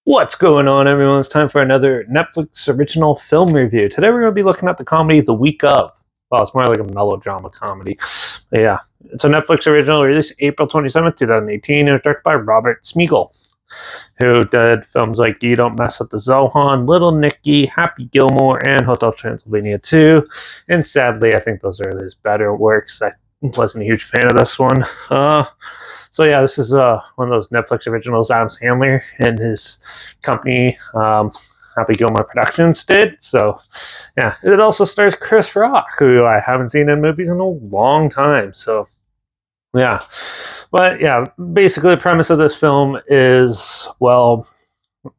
What's going on, everyone? It's time for another Netflix original film review. Today we're going to be looking at the comedy The Week Of. Well, it's more like a melodrama comedy. But yeah, it's a Netflix original released April 27th, 2018. It was directed by Robert Smigel, who did films like You Don't Mess with the Zohan, Little Nicky, Happy Gilmore, and Hotel Transylvania 2. And sadly, I think those are his better works. I wasn't a huge fan of this one. So yeah, this is one of those Netflix originals Adam Sandler and his company, Happy Gilmore Productions, did. So yeah, it also stars Chris Rock, who I haven't seen in movies in a long time. So yeah, but yeah, basically the premise of this film is, well,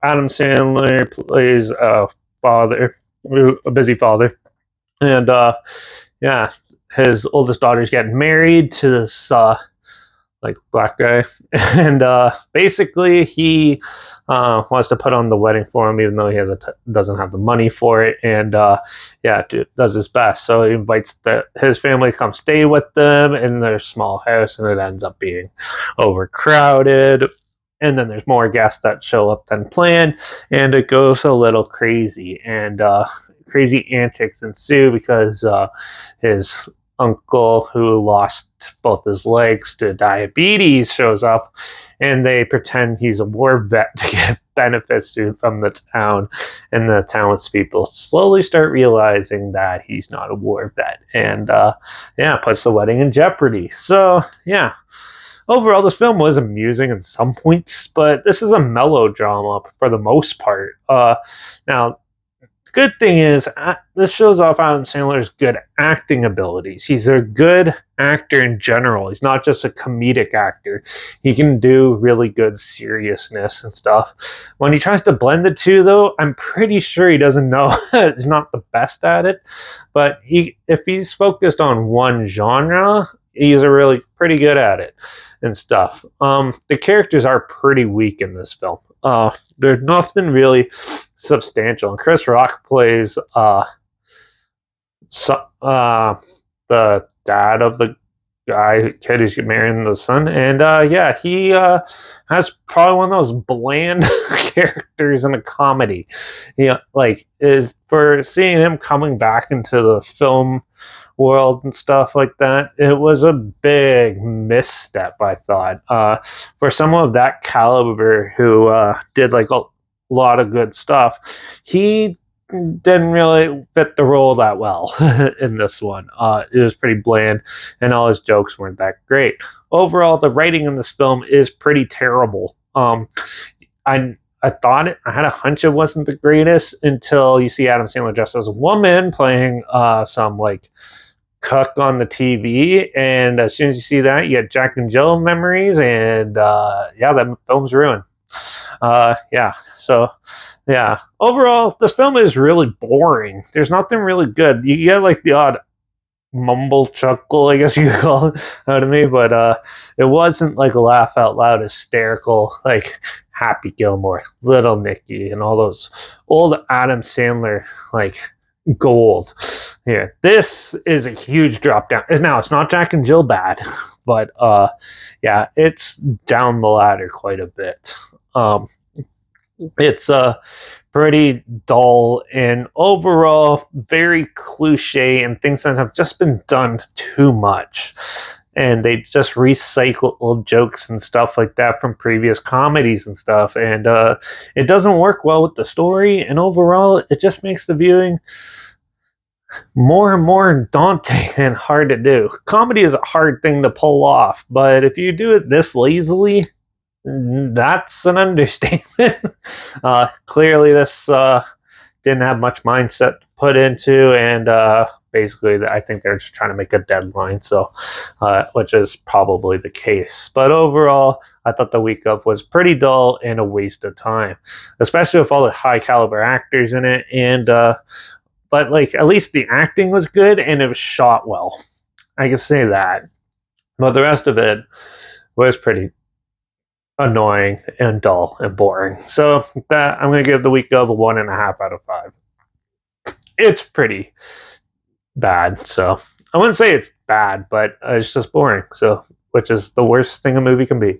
Adam Sandler plays a father, a busy father, and yeah, his oldest daughter's getting married to this like black guy, and basically he wants to put on the wedding for him, even though he doesn't have the money for it, and yeah, does his best. So he invites his family to come stay with them in their small house, and it ends up being overcrowded. And then there's more guests that show up than planned, and it goes a little crazy, and crazy antics ensue because his uncle, who lost both his legs to diabetes, shows up, and they pretend he's a war vet to get benefits from the town. And the townspeople slowly start realizing that he's not a war vet, and yeah, puts the wedding in jeopardy. So yeah, overall, this film was amusing in some points, but this is a melodrama for the most part. Now, good thing is, this shows off Adam Sandler's good acting abilities. He's a good actor in general. He's not just a comedic actor. He can do really good seriousness and stuff. When he tries to blend the two, though, I'm pretty sure he doesn't know. He's not the best at it. But if he's focused on one genre, he's really pretty good at it and stuff. The characters are pretty weak in this film. There's nothing really substantial. And Chris Rock plays the dad of the kid who's marrying the son, and yeah, he has probably one of those bland characters in a comedy. Like, is for seeing him coming back into the film world and stuff like that, it was a big misstep, I thought, for someone of that caliber who did like a lot of good stuff. He didn't really fit the role that well in this one. It was pretty bland, and all his jokes weren't that great. Overall, the writing in this film is pretty terrible. I thought I had a hunch it wasn't the greatest until you see Adam Sandler dressed as a woman playing some like cook on the TV, and as soon as you see that, you get Jack and Jill memories, and yeah, that film's ruined. Yeah, so yeah, overall, this film is really boring. There's nothing really good. You get like the odd mumble chuckle, I guess you could call it, out of me, but it wasn't like a laugh out loud hysterical like Happy Gilmore, Little Nicky, and all those old Adam Sandler like gold. Here, this is a huge drop down. Now, it's not Jack and Jill bad, but yeah, it's down the ladder quite a bit. It's pretty dull and overall very cliche, and things that have just been done too much. And they just recycle old jokes and stuff like that from previous comedies and stuff. And it doesn't work well with the story. And overall, it just makes the viewing more and more daunting and hard to do. Comedy is a hard thing to pull off, but if you do it this lazily, that's an understatement. Clearly, this didn't have much mindset to put into, and basically, I think they're just trying to make a deadline, so which is probably the case. But overall, I thought The Week Of was pretty dull and a waste of time, especially with all the high caliber actors in it. And but like, at least the acting was good and it was shot well. I can say that. But the rest of it was pretty annoying and dull and boring. So that I'm going to give The Week Of a 1.5 out of 5. It's pretty bad. So I wouldn't say it's bad, but it's just boring. So, which is the worst thing a movie can be.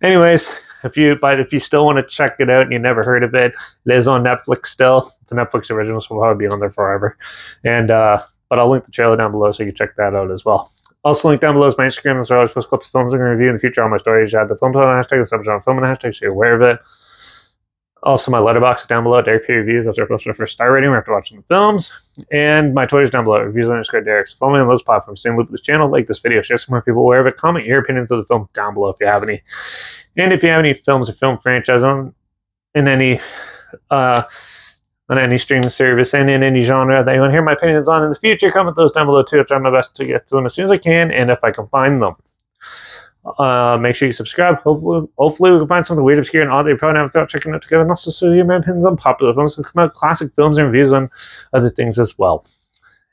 Anyways, If you still want to check it out and you never heard of it, it is on Netflix still. It's a Netflix original, so it'll probably be on there forever. And but I'll link the trailer down below so you can check that out as well. Also, link down below is my Instagram. That's where I always post clips of films I'm going to review in the future. All my stories. Add the film title hashtag, the subgenre film hashtag, so you're aware of it. Also, my Letterbox is down below. Derek P Reviews. That's where I post my first star rating after watching the films. And my Twitter's down below. Reviews _Derek. So follow me on those platforms. Stay in loop with this channel. Like this video. Share some more people aware of it. Comment your opinions of the film down below if you have any. And if you have any films or film franchise in any on any streaming service and in any genre that you want to hear my opinions on in the future, comment those down below too. I'll try my best to get to them as soon as I can and if I can find them. Make sure you subscribe. Hopefully we can find something weird, obscure, and odd that you probably never thought checking out together. And also, so you my opinions on popular films and come out classic films and reviews on other things as well.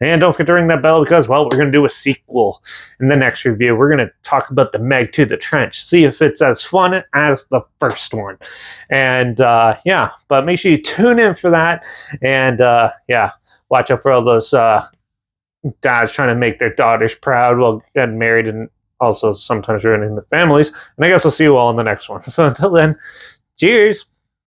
And don't forget to ring that bell because, well, we're going to do a sequel in the next review. We're going to talk about the Meg to the Trench, see if it's as fun as the first one. And yeah, but make sure you tune in for that. And yeah, watch out for all those dads trying to make their daughters proud while getting married and also sometimes ruining the families. And I guess I'll see you all in the next one. So until then, cheers.